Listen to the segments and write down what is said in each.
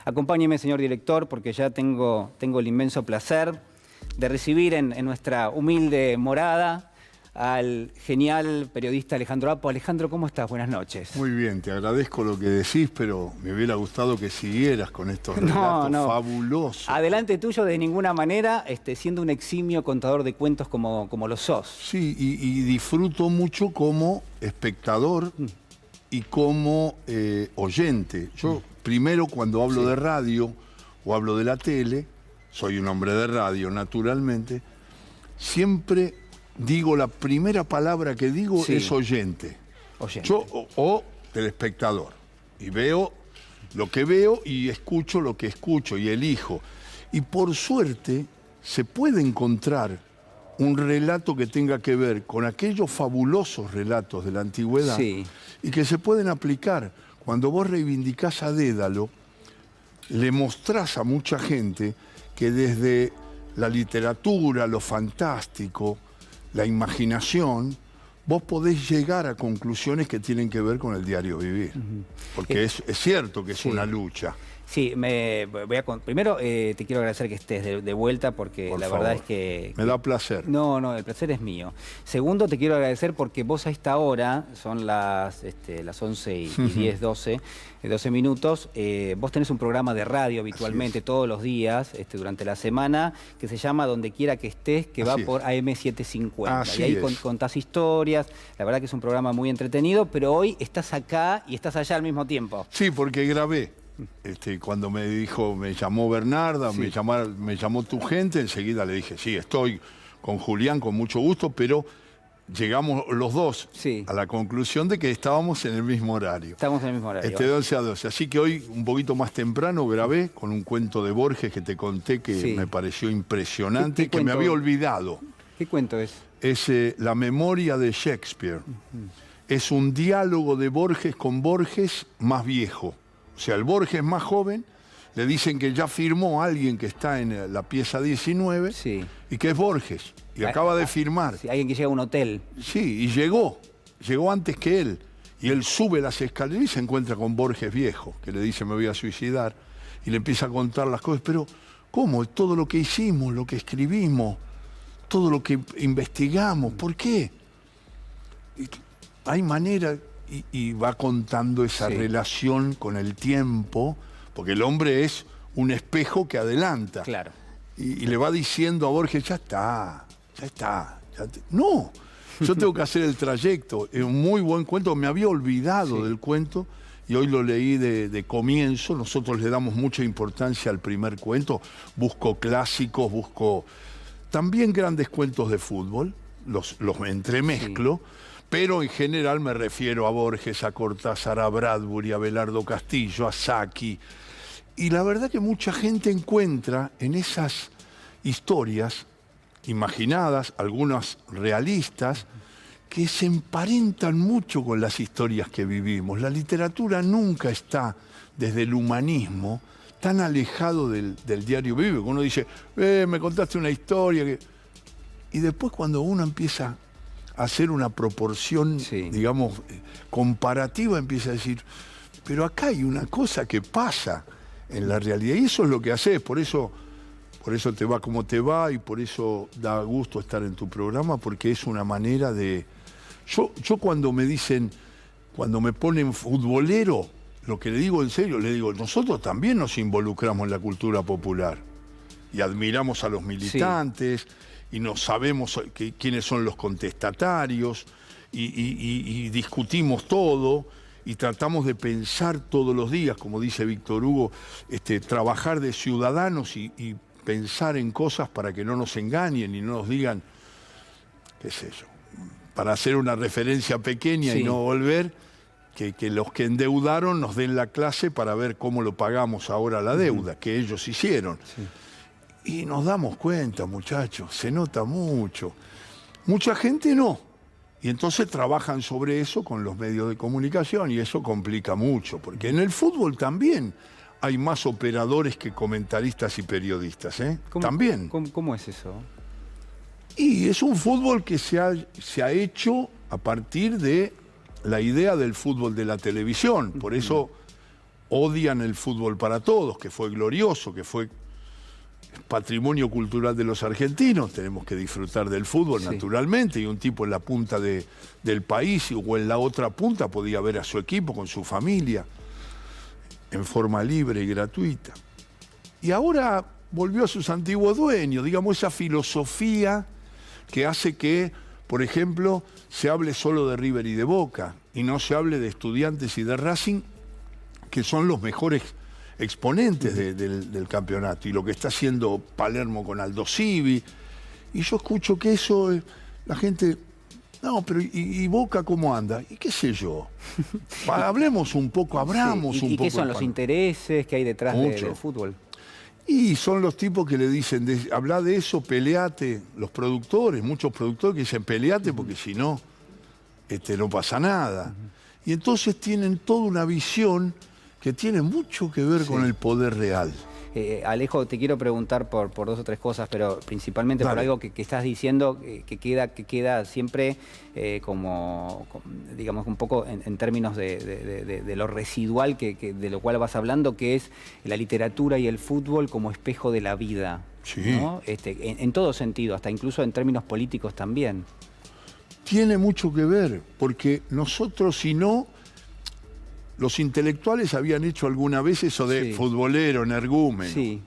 Acompáñeme, señor director, porque ya tengo el inmenso placer de recibir en nuestra humilde morada al genial periodista Alejandro Apo. Alejandro, ¿cómo estás? Buenas noches. Muy bien, te agradezco lo que decís, pero me hubiera gustado que siguieras con estos relatos fabulosos. Adelante tuyo de ninguna manera, siendo un eximio contador de cuentos como lo sos. Sí, y disfruto mucho como espectador y como oyente. Yo primero cuando hablo de radio o hablo de la tele, soy un hombre de radio naturalmente, siempre digo la primera palabra que digo es oyente. Yo o telespectador. Y veo lo que veo y escucho lo que escucho y elijo. Y por suerte se puede encontrar un relato que tenga que ver con aquellos fabulosos relatos de la antigüedad y que se pueden aplicar. Cuando vos reivindicás a Dédalo, le mostrás a mucha gente que desde la literatura, lo fantástico, la imaginación, vos podés llegar a conclusiones que tienen que ver con el diario vivir. Porque es cierto que es una lucha. Sí, primero te quiero agradecer que estés de vuelta porque la verdad es que... Me da placer. No, el placer es mío. Segundo, te quiero agradecer porque vos a esta hora, son las 11 y 10, 12 minutos, vos tenés un programa de radio habitualmente todos los días, durante la semana, que se llama Donde Quiera que Estés, que va por AM750. Y ahí contás historias, la verdad que es un programa muy entretenido, pero hoy estás acá y estás allá al mismo tiempo. Sí, porque grabé. Cuando me llamó Bernarda, me llamó tu gente, enseguida le dije, sí, estoy con Julián con mucho gusto, pero llegamos los dos a la conclusión de que estábamos en el mismo horario. Estamos en el mismo horario. De 11 a 12. Así que hoy, un poquito más temprano, grabé con un cuento de Borges que te conté que me pareció impresionante, que me había olvidado. ¿Qué cuento es? Es La memoria de Shakespeare. Es un diálogo de Borges con Borges más viejo. O sea, el Borges más joven, le dicen que ya firmó a alguien que está en la pieza 19 y que es Borges. Y acaba de firmar. Alguien que llega a un hotel. Sí, y llegó antes que él. Y él sube las escaleras y se encuentra con Borges viejo, que le dice me voy a suicidar. Y le empieza a contar las cosas. Pero, ¿cómo? Todo lo que hicimos, lo que escribimos, todo lo que investigamos, ¿por qué? Hay manera... Y va contando esa relación con el tiempo, porque el hombre es un espejo que adelanta. Claro. Y le va diciendo a Borges, ya está. No, yo tengo que hacer el trayecto. Es un muy buen cuento, me había olvidado del cuento y hoy lo leí de comienzo. Nosotros le damos mucha importancia al primer cuento. Busco clásicos, busco también grandes cuentos de fútbol, los entremezclo. Pero en general me refiero a Borges, a Cortázar, a Bradbury, a Abelardo Castillo, a Sacchi. Y la verdad que mucha gente encuentra en esas historias imaginadas, algunas realistas, que se emparentan mucho con las historias que vivimos. La literatura nunca está, desde el humanismo, tan alejado del diario vivir. Uno dice, me contaste una historia. Y después cuando uno empieza hacer una proporción, digamos, comparativa, empieza a decir, pero acá hay una cosa que pasa en la realidad, y eso es lo que haces, por eso te va como te va, y por eso da gusto estar en tu programa, porque es una manera de... Yo cuando me dicen, cuando me ponen futbolero, lo que le digo en serio, le digo, nosotros también nos involucramos en la cultura popular, y admiramos a los militantes, y no sabemos quiénes son los contestatarios, y discutimos todo, y tratamos de pensar todos los días, como dice Víctor Hugo, trabajar de ciudadanos y pensar en cosas para que no nos engañen y no nos digan, qué sé yo, para hacer una referencia pequeña y no volver, que los que endeudaron nos den la clase para ver cómo lo pagamos ahora la deuda, que ellos hicieron. Y nos damos cuenta, muchachos, se nota mucho. Mucha gente no. Y entonces trabajan sobre eso con los medios de comunicación y eso complica mucho, porque en el fútbol también hay más operadores que comentaristas y periodistas, ¿eh? También. ¿Cómo es eso? Y es un fútbol que se ha hecho a partir de la idea del fútbol de la televisión. Por eso odian el fútbol para todos, que fue glorioso, que fue patrimonio cultural de los argentinos. Tenemos que disfrutar del fútbol, naturalmente, y un tipo en la punta del país o en la otra punta podía ver a su equipo con su familia en forma libre y gratuita. Y ahora volvió a sus antiguos dueños, digamos, esa filosofía que hace que, por ejemplo, se hable solo de River y de Boca, y no se hable de Estudiantes y de Racing, que son los mejores exponentes del campeonato, y lo que está haciendo Palermo con Aldo Civi. Y yo escucho que eso, la gente, no, pero ¿y Boca cómo anda? ¿Y qué sé yo? Hablemos un poco, abramos un poco. ¿Y qué son los intereses que hay detrás del fútbol? Y son los tipos que le dicen, habla de eso, peleate, los productores, muchos productores que dicen peleate porque si no, no pasa nada. Y entonces tienen toda una visión que tiene mucho que ver con el poder real. Alejo, te quiero preguntar por dos o tres cosas, pero principalmente por algo que estás diciendo que queda siempre digamos, un poco en términos de lo residual de lo cual vas hablando, que es la literatura y el fútbol como espejo de la vida. Sí. ¿No? En todo sentido, hasta incluso en términos políticos también. Tiene mucho que ver, porque nosotros, si no, los intelectuales habían hecho alguna vez eso de futbolero, energúmeno. Sí.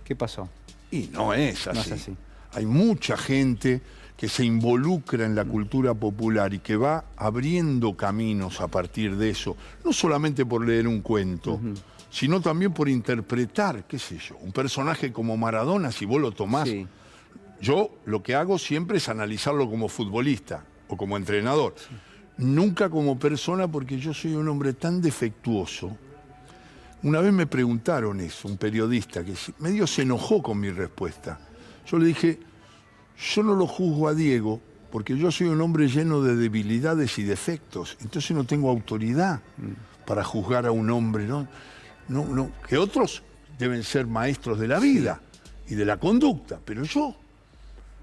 ¿Qué pasó? Y no es así. No es así. Hay mucha gente que se involucra en la cultura popular y que va abriendo caminos a partir de eso, no solamente por leer un cuento, sino también por interpretar, qué sé yo, un personaje como Maradona, si vos lo tomás. Sí. Yo lo que hago siempre es analizarlo como futbolista o como entrenador. Sí. Nunca como persona, porque yo soy un hombre tan defectuoso. Una vez me preguntaron eso, un periodista, que medio se enojó con mi respuesta. Yo le dije, yo no lo juzgo a Diego, porque yo soy un hombre lleno de debilidades y defectos. Entonces no tengo autoridad para juzgar a un hombre, ¿no? Que otros deben ser maestros de la vida y de la conducta, pero yo.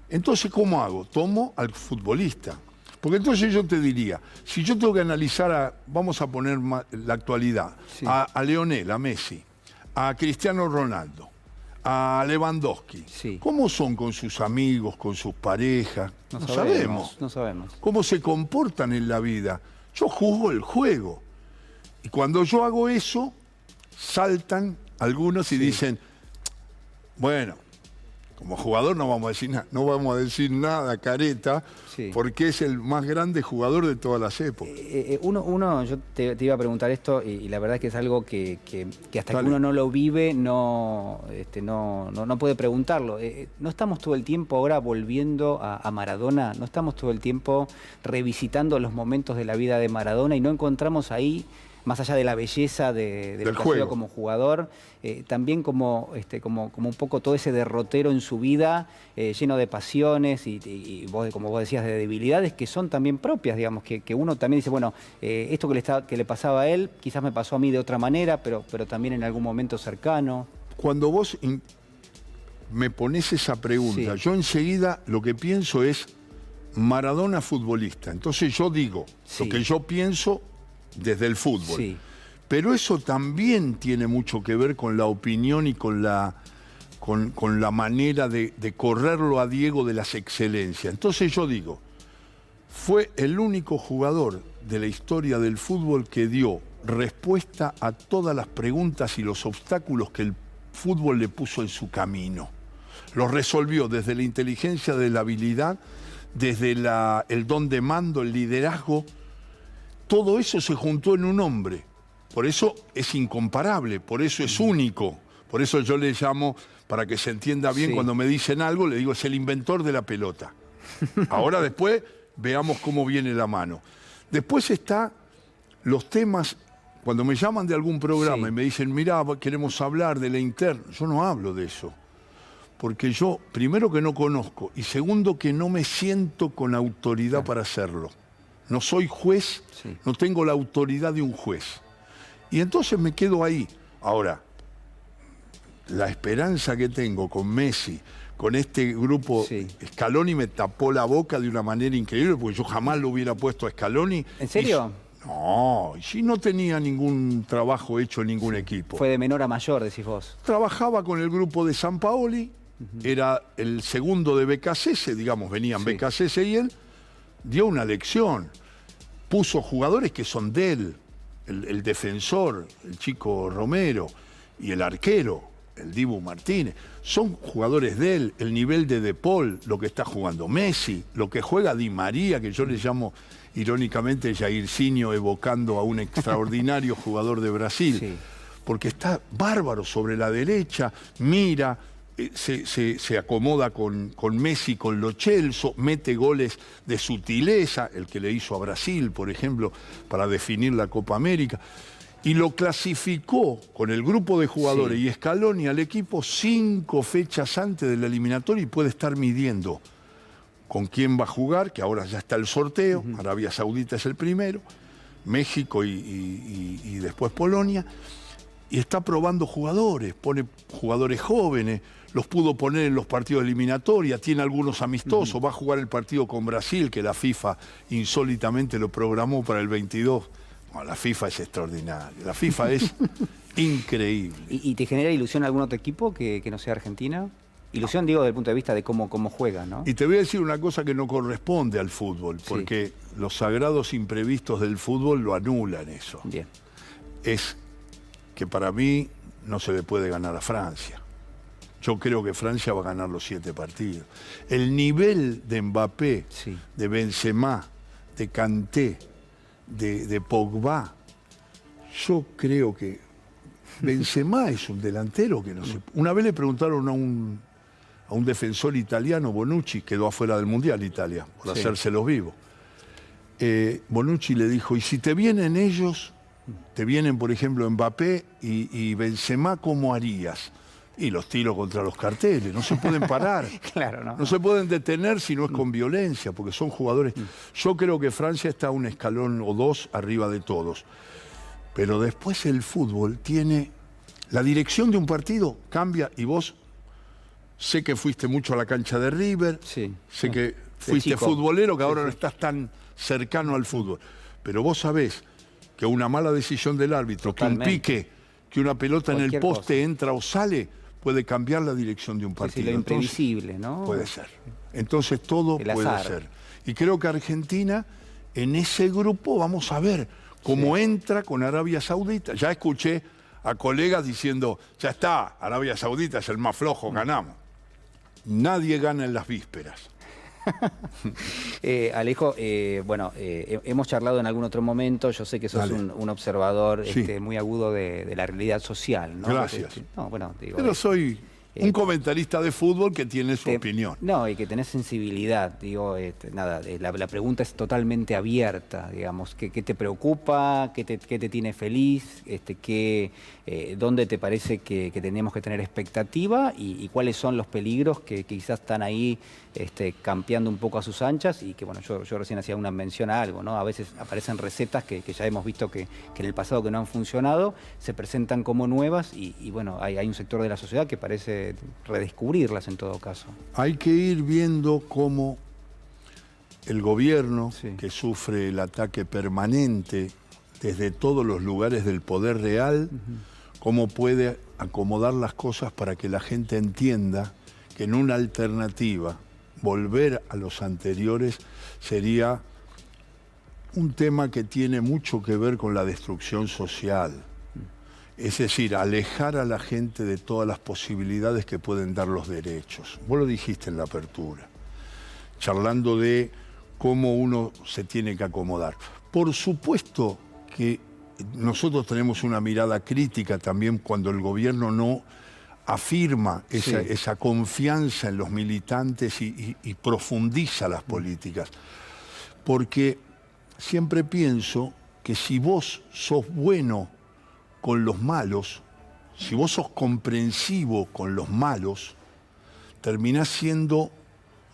Entonces, ¿cómo hago? Tomo al futbolista. Porque entonces yo te diría, si yo tengo que analizar, vamos a poner la actualidad, a Lionel, a Messi, a Cristiano Ronaldo, a Lewandowski, ¿cómo son con sus amigos, con sus parejas? No sabemos. No sabemos. ¿Cómo se comportan en la vida? Yo juzgo el juego. Y cuando yo hago eso, saltan algunos y dicen, bueno, como jugador no vamos a decir nada, careta, porque es el más grande jugador de todas las épocas. Yo te iba a preguntar esto, y la verdad es que es algo que hasta que uno no lo vive no puede preguntarlo. ¿No estamos todo el tiempo ahora volviendo a Maradona? ¿No estamos todo el tiempo revisitando los momentos de la vida de Maradona y no encontramos ahí, más allá de la belleza de lo que ha sido como jugador, también como un poco todo ese derrotero en su vida, lleno de pasiones y vos, como vos decías, de debilidades que son también propias, digamos, que uno también dice, bueno, esto que le pasaba a él, quizás me pasó a mí de otra manera, pero también en algún momento cercano. Cuando vos me pones esa pregunta, yo enseguida lo que pienso es Maradona futbolista. Entonces yo digo lo que yo pienso desde el fútbol. Pero eso también tiene mucho que ver con la opinión y con la manera de correrlo a Diego de las excelencias. Entonces yo digo, fue el único jugador de la historia del fútbol que dio respuesta a todas las preguntas y los obstáculos que el fútbol le puso en su camino. Los resolvió desde la inteligencia de la habilidad, desde el don de mando, el liderazgo. Todo eso se juntó en un hombre. Por eso es incomparable, por eso es único. Por eso yo le llamo, para que se entienda bien, cuando me dicen algo, le digo, es el inventor de la pelota. Ahora después veamos cómo viene la mano. Después está los temas, cuando me llaman de algún programa y me dicen, mirá, queremos hablar de la interna. Yo no hablo de eso. Porque yo, primero que no conozco, y segundo que no me siento con autoridad para hacerlo. No soy juez, no tengo la autoridad de un juez. Y entonces me quedo ahí. Ahora, la esperanza que tengo con Messi, con este grupo, Scaloni me tapó la boca de una manera increíble, porque yo jamás lo hubiera puesto a Scaloni. ¿En serio? No, y si no tenía ningún trabajo hecho en ningún equipo. Fue de menor a mayor, decís vos. Trabajaba con el grupo de Sampaoli, era el segundo de Becasese, digamos, venían Becasese y él, dio una lección. Puso jugadores que son de él, el defensor, el chico Romero, y el arquero, el Dibu Martínez. Son jugadores de él, el nivel de Paul, lo que está jugando Messi, lo que juega Di María, que yo le llamo irónicamente Jairzinho, evocando a un extraordinario jugador de Brasil. Sí. Porque está bárbaro sobre la derecha, mira, se acomoda con Messi, con Lo Celso, mete goles de sutileza, el que le hizo a Brasil, por ejemplo, para definir la Copa América. Y lo clasificó con el grupo de jugadores y Scaloni al equipo 5 fechas antes de la eliminatoria y puede estar midiendo con quién va a jugar, que ahora ya está el sorteo, Arabia Saudita es el primero, México y después Polonia, y está probando jugadores, pone jugadores jóvenes, los pudo poner en los partidos de eliminatoria, tiene algunos amistosos, va a jugar el partido con Brasil, que la FIFA insólitamente lo programó para el 22. Bueno, la FIFA es extraordinaria, la FIFA es increíble. ¿Y te genera ilusión algún otro equipo que no sea Argentina? Ilusión, digo, desde el punto de vista de cómo juega, ¿no? Y te voy a decir una cosa que no corresponde al fútbol, porque los sagrados imprevistos del fútbol lo anulan eso. Bien. Es que para mí no se le puede ganar a Francia. Yo creo que Francia va a ganar los 7 partidos. El nivel de Mbappé, de Benzema, de Kanté, de Pogba, yo creo que Benzema es un delantero que no se... Una vez le preguntaron a un defensor italiano, Bonucci, quedó afuera del Mundial Italia, por hacérselos vivos. Bonucci le dijo, y si te vienen ellos, te vienen por ejemplo Mbappé y Benzema, ¿cómo harías? Y los tiro contra los carteles, no se pueden parar. Claro, no se pueden detener si no es con violencia, porque son jugadores... Yo creo que Francia está un escalón o 2 arriba de todos. Pero después el fútbol tiene... La dirección de un partido cambia y vos... Sé que fuiste mucho a la cancha de River, sé que fuiste futbolero, que ahora no estás tan cercano al fútbol. Pero vos sabés que una mala decisión del árbitro, que un pique, que una pelota en el poste entra o sale, puede cambiar la dirección de un partido. Lo imprevisible, ¿no? Puede ser. Entonces todo puede ser. Y creo que Argentina, en ese grupo, vamos a ver cómo entra con Arabia Saudita. Ya escuché a colegas diciendo, ya está, Arabia Saudita es el más flojo, ganamos. Nadie gana en las vísperas. Alejo, bueno, hemos charlado en algún otro momento, yo sé que sos un observador muy agudo de la realidad social, ¿no? Gracias. Bueno, digo, pero soy un comentarista de fútbol que tiene su opinión. No, y que tenés sensibilidad, digo, nada, la pregunta es totalmente abierta, digamos, ¿qué te preocupa? ¿Qué te tiene feliz? ¿Dónde te parece que tenemos que tener expectativa? ¿Y cuáles son los peligros que quizás están ahí campeando un poco a sus anchas? Y que, bueno, yo recién hacía una mención a algo, ¿no? A veces aparecen recetas que ya hemos visto que en el pasado que no han funcionado, se presentan como nuevas y bueno, hay un sector de la sociedad que parece redescubrirlas en todo caso. Hay que ir viendo cómo el gobierno, que sufre el ataque permanente desde todos los lugares del poder real, cómo puede acomodar las cosas para que la gente entienda que en una alternativa, volver a los anteriores sería un tema que tiene mucho que ver con la destrucción social. Es decir, alejar a la gente de todas las posibilidades que pueden dar los derechos. Vos lo dijiste en la apertura, charlando de cómo uno se tiene que acomodar. Por supuesto que nosotros tenemos una mirada crítica también cuando el gobierno no afirma esa confianza en los militantes y profundiza las políticas. Porque siempre pienso que si vos sos bueno con los malos, si vos sos comprensivo con los malos, terminás siendo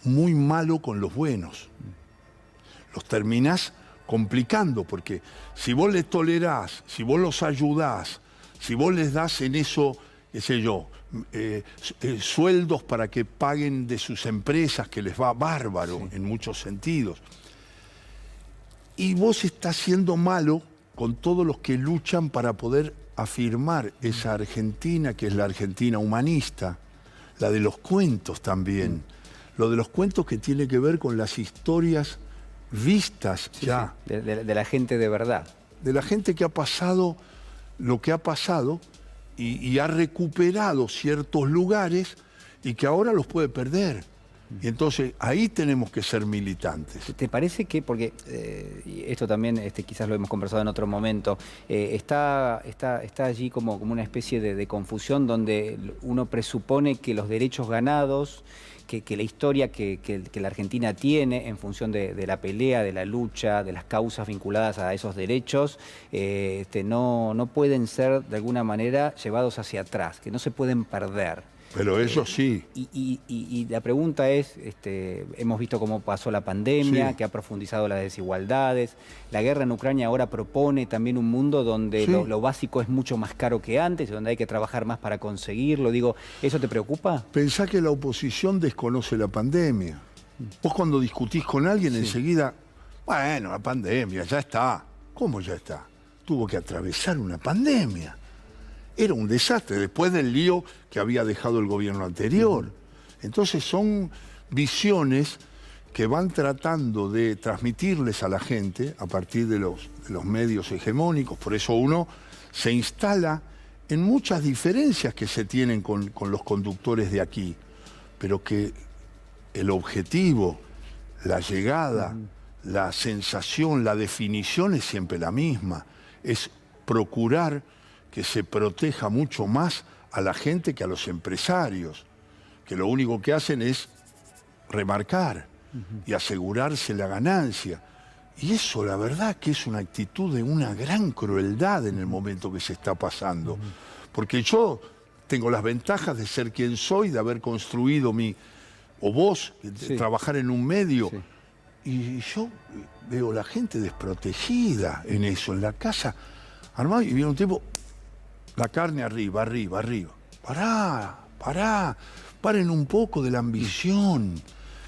muy malo con los buenos. Los terminás complicando, porque si vos les tolerás, si vos los ayudás, si vos les das en eso, qué sé yo, sueldos para que paguen de sus empresas, que les va bárbaro en muchos sentidos, Y vos estás siendo malo con todos los que luchan para poder afirmar esa Argentina, que es la Argentina humanista, la de los cuentos también. Lo de los cuentos que tiene que ver con las historias vistas ya. Sí. De la gente de verdad. De la gente que ha pasado lo que ha pasado y ha recuperado ciertos lugares y que ahora los puede perder. Y entonces ahí tenemos que ser militantes. ¿Te parece que, porque esto también quizás lo hemos conversado en otro momento, está allí como una especie de confusión donde uno presupone que los derechos ganados, que la historia que la Argentina tiene en función de la pelea, de la lucha, de las causas vinculadas a esos derechos, no pueden ser de alguna manera llevados hacia atrás, que no se pueden perder? Pero eso sí. Y la pregunta es, hemos visto cómo pasó la pandemia, Sí. que ha profundizado las desigualdades. La guerra en Ucrania ahora propone también un mundo donde Sí. lo básico es mucho más caro que antes, donde hay que trabajar más para conseguirlo. Digo, ¿eso te preocupa? Pensá que la oposición desconoce la pandemia. Vos cuando discutís con alguien enseguida, bueno, la pandemia, ya está. ¿Cómo ya está? Tuvo que atravesar una pandemia. Era un desastre, después del lío que había dejado el gobierno anterior. Entonces son visiones que van tratando de transmitirles a la gente a partir de los medios hegemónicos. Por eso uno se instala en muchas diferencias que se tienen con los conductores de aquí, pero que el objetivo, la llegada, la sensación, la definición es siempre la misma. Es procurar que se proteja mucho más a la gente que a los empresarios, que lo único que hacen es remarcar y asegurarse la ganancia. Y eso, la verdad, que es una actitud de una gran crueldad en el momento que se está pasando. Porque yo tengo las ventajas de ser quien soy, de haber construido o vos, de trabajar en un medio. Sí. Y yo veo la gente desprotegida en eso, en la casa, armado, y viene un tipo, la carne arriba, arriba, arriba. Paren un poco de la ambición.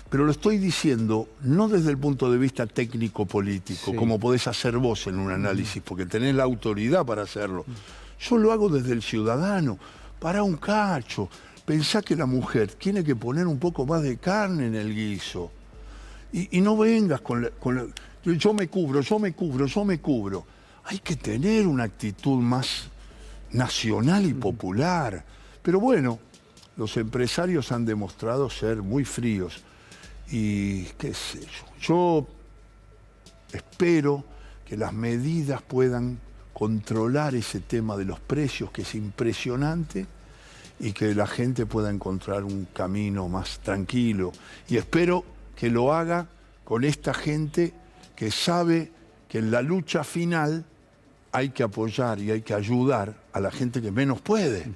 Pero lo estoy diciendo no desde el punto de vista técnico-político, como podés hacer vos en un análisis, porque tenés la autoridad para hacerlo. Yo lo hago desde el ciudadano. Pará un cacho. Pensá que la mujer tiene que poner un poco más de carne en el guiso. Y no vengas yo me cubro, yo me cubro, yo me cubro. Hay que tener una actitud más nacional y popular. Pero bueno, los empresarios han demostrado ser muy fríos. Y qué sé yo espero que las medidas puedan controlar ese tema de los precios, que es impresionante, y que la gente pueda encontrar un camino más tranquilo. Y espero que lo haga con esta gente que sabe que en la lucha final hay que apoyar y hay que ayudar a la gente que menos puede,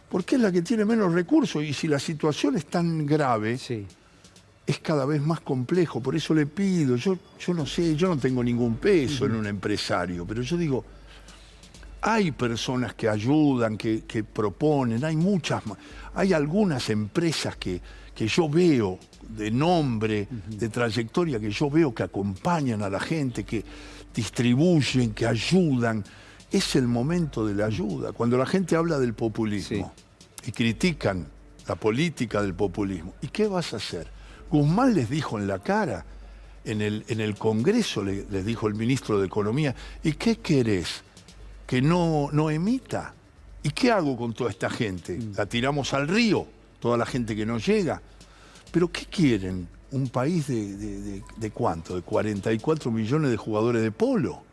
porque es la que tiene menos recursos, y si la situación es tan grave, es cada vez más complejo. Por eso le pido, yo no sé, yo no tengo ningún peso en un empresario, pero yo digo, hay personas que ayudan, que proponen, hay algunas empresas que yo veo de nombre, de trayectoria, que yo veo que acompañan a la gente, que distribuyen, que ayudan. Es el momento de la ayuda. Cuando la gente habla del populismo y critican la política del populismo, ¿y qué vas a hacer? Guzmán les dijo en la cara, en el Congreso les dijo el ministro de Economía, ¿y qué querés? ¿Que no emita? ¿Y qué hago con toda esta gente? ¿La tiramos al río? Toda la gente que no llega. ¿Pero qué quieren? ¿Un país de cuánto? ¿De 44 millones de jugadores de polo?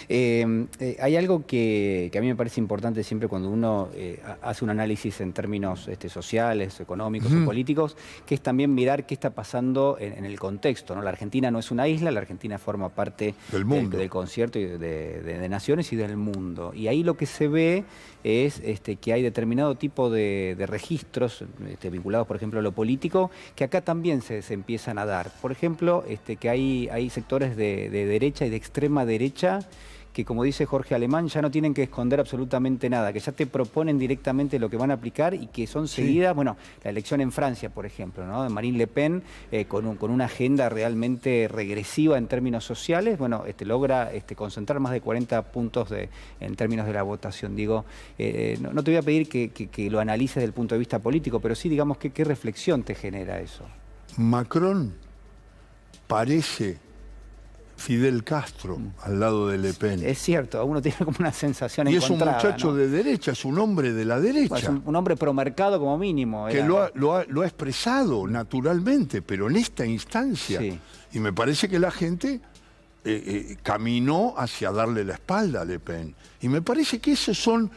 Hay algo que a mí me parece importante siempre cuando uno hace un análisis en términos sociales, económicos o políticos, que es también mirar qué está pasando en el contexto, ¿no? La Argentina no es una isla, la Argentina forma parte del mundo, del concierto y de naciones y del mundo. Y ahí lo que se ve es que hay determinado tipo de registros vinculados, por ejemplo, a lo político, que acá también se empiezan a dar. Por ejemplo, que hay sectores de derecha y de extrema derecha que, como dice Jorge Alemán, ya no tienen que esconder absolutamente nada, que ya te proponen directamente lo que van a aplicar y que son seguidas, bueno, la elección en Francia, por ejemplo, ¿no? De Marine Le Pen, con una agenda realmente regresiva en términos sociales, bueno, logra concentrar más de 40 puntos en términos de la votación. Digo, no te voy a pedir que lo analices desde el punto de vista político, pero sí, digamos, ¿qué reflexión te genera eso? Macron parece Fidel Castro al lado de Le Pen. Es cierto, uno tiene como una sensación y encontrada. Y es un muchacho, ¿no?, de derecha, es un hombre de la derecha. Bueno, es un hombre promercado como mínimo. Que lo ha expresado naturalmente, pero en esta instancia. Sí. Y me parece que la gente caminó hacia darle la espalda a Le Pen. Y me parece que esos son...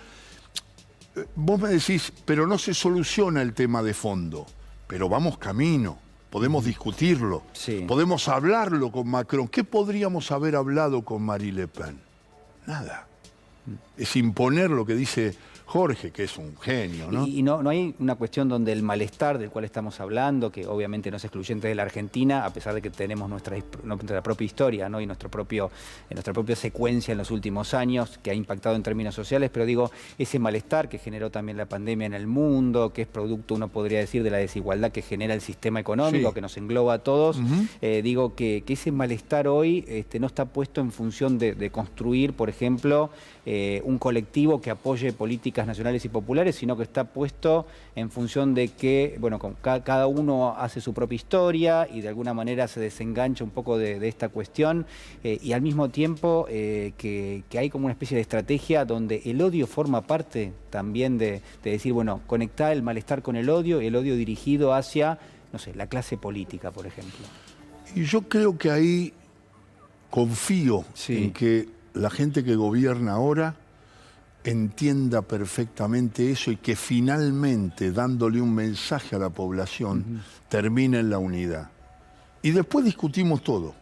Vos me decís, pero no se soluciona el tema de fondo. Pero vamos camino. Podemos discutirlo, sí, podemos hablarlo con Macron. ¿Qué podríamos haber hablado con Marine Le Pen? Nada. Es imponer lo que dice Jorge, que es un genio, ¿no? Y no hay una cuestión donde el malestar del cual estamos hablando, que obviamente no es excluyente de la Argentina, a pesar de que tenemos nuestra propia historia, ¿no?, y nuestra propia secuencia en los últimos años, que ha impactado en términos sociales, pero digo, ese malestar que generó también la pandemia en el mundo, que es producto, uno podría decir, de la desigualdad que genera el sistema económico, sí, que nos engloba a todos, digo que ese malestar hoy no está puesto en función de construir, por ejemplo, un colectivo que apoye políticas nacionales y populares, sino que está puesto en función de que, bueno, cada uno hace su propia historia y de alguna manera se desengancha un poco de esta cuestión, y al mismo tiempo que hay como una especie de estrategia donde el odio forma parte también de decir, bueno, conectar el malestar con el odio dirigido hacia, no sé, la clase política, por ejemplo. Y yo creo que ahí confío, sí, en que la gente que gobierna ahora entienda perfectamente eso y que finalmente, dándole un mensaje a la población, termine en la unidad. Y después discutimos todo,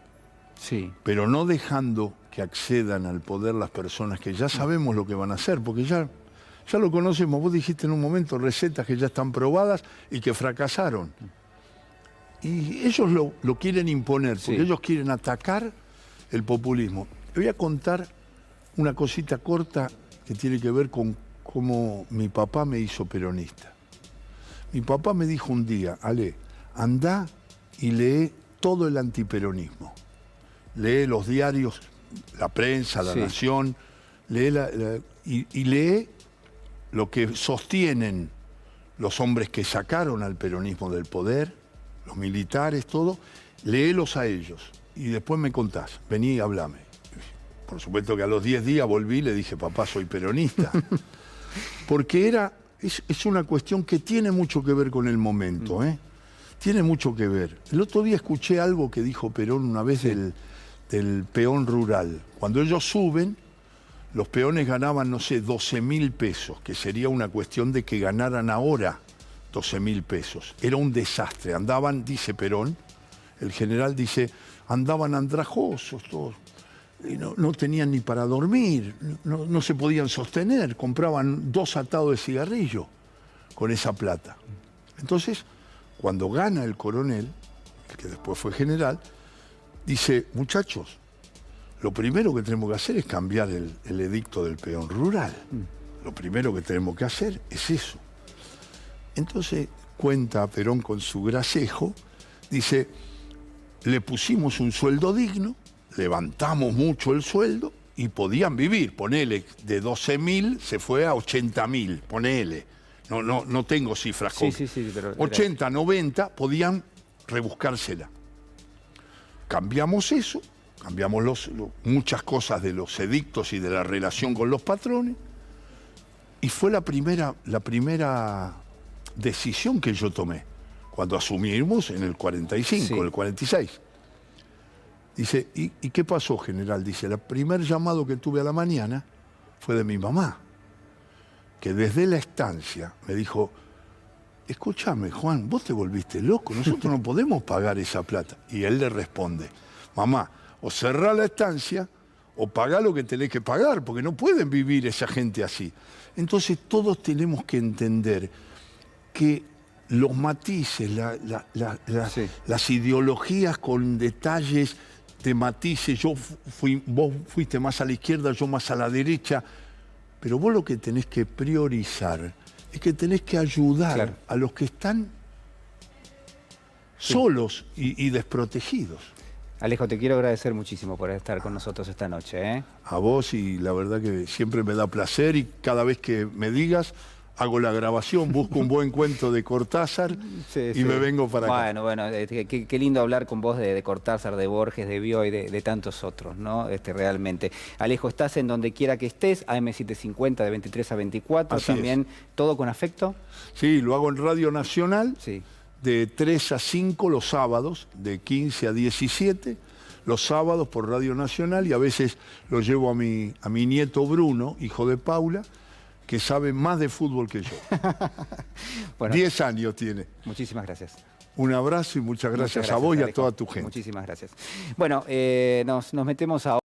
sí, pero no dejando que accedan al poder las personas que ya sabemos lo que van a hacer, porque ya lo conocemos. Vos dijiste en un momento recetas que ya están probadas y que fracasaron. Y ellos lo quieren imponer, porque sí, ellos quieren atacar el populismo. Le voy a contar una cosita corta que tiene que ver con cómo mi papá me hizo peronista. Mi papá me dijo un día, Ale, andá y lee todo el antiperonismo. Lee los diarios, la prensa, La Nación, lee y lee lo que sostienen los hombres que sacaron al peronismo del poder, los militares, todo, léelos a ellos y después me contás, vení y hablame. Por supuesto que a los 10 días volví y le dije, papá, soy peronista. Porque es una cuestión que tiene mucho que ver con el momento, ¿eh? Tiene mucho que ver. El otro día escuché algo que dijo Perón una vez del peón rural. Cuando ellos suben, los peones ganaban, no sé, 12.000 pesos, que sería una cuestión de que ganaran ahora 12.000 pesos. Era un desastre. Andaban, dice Perón, el general dice, andaban andrajosos todos. Y no tenían ni para dormir, no se podían sostener, compraban 2 atados de cigarrillo con esa plata. Entonces, cuando gana el coronel, el que después fue general, dice, muchachos, lo primero que tenemos que hacer es cambiar el edicto del peón rural. Lo primero que tenemos que hacer es eso. Entonces, cuenta Perón con su gracejo, dice, le pusimos un sueldo digno, levantamos mucho el sueldo y podían vivir, ponele, de 12.000 se fue a 80.000, ponele. No tengo cifras. Sí, pero 80, 90 podían rebuscársela. Cambiamos eso, cambiamos muchas cosas de los edictos y de la relación con los patrones, y fue la primera decisión que yo tomé cuando asumimos en el 45, en el 46. Dice, ¿y qué pasó, general? Dice, el primer llamado que tuve a la mañana fue de mi mamá, que desde la estancia me dijo, escúchame, Juan, vos te volviste loco, nosotros no podemos pagar esa plata. Y él le responde, mamá, o cerrá la estancia o pagá lo que tenés que pagar, porque no pueden vivir esa gente así. Entonces todos tenemos que entender que los matices, las ideologías con detalles de matices, vos fuiste más a la izquierda, yo más a la derecha, pero vos lo que tenés que priorizar es que tenés que ayudar a los que están solos y desprotegidos. Alejo, te quiero agradecer muchísimo por estar con nosotros esta noche, ¿eh? A vos, y la verdad que siempre me da placer, y cada vez que me digas, hago la grabación, busco un buen cuento de Cortázar y me vengo para acá. Bueno, qué lindo hablar con vos de Cortázar, de Borges, de Bioy, de tantos otros, ¿no? Realmente. Alejo, estás en donde quiera que estés, AM750 de 23 a 24, Así también, es. ¿todo con afecto? Sí, lo hago en Radio Nacional, Sí. de 3 a 5 los sábados, de 15 a 17, los sábados por Radio Nacional, y a veces lo llevo a mi nieto Bruno, hijo de Paula, que sabe más de fútbol que yo. Bueno, 10 años tiene. Muchísimas gracias. Un abrazo y muchas gracias a vos y a toda tu gente. Muchísimas gracias. Bueno, nos metemos a...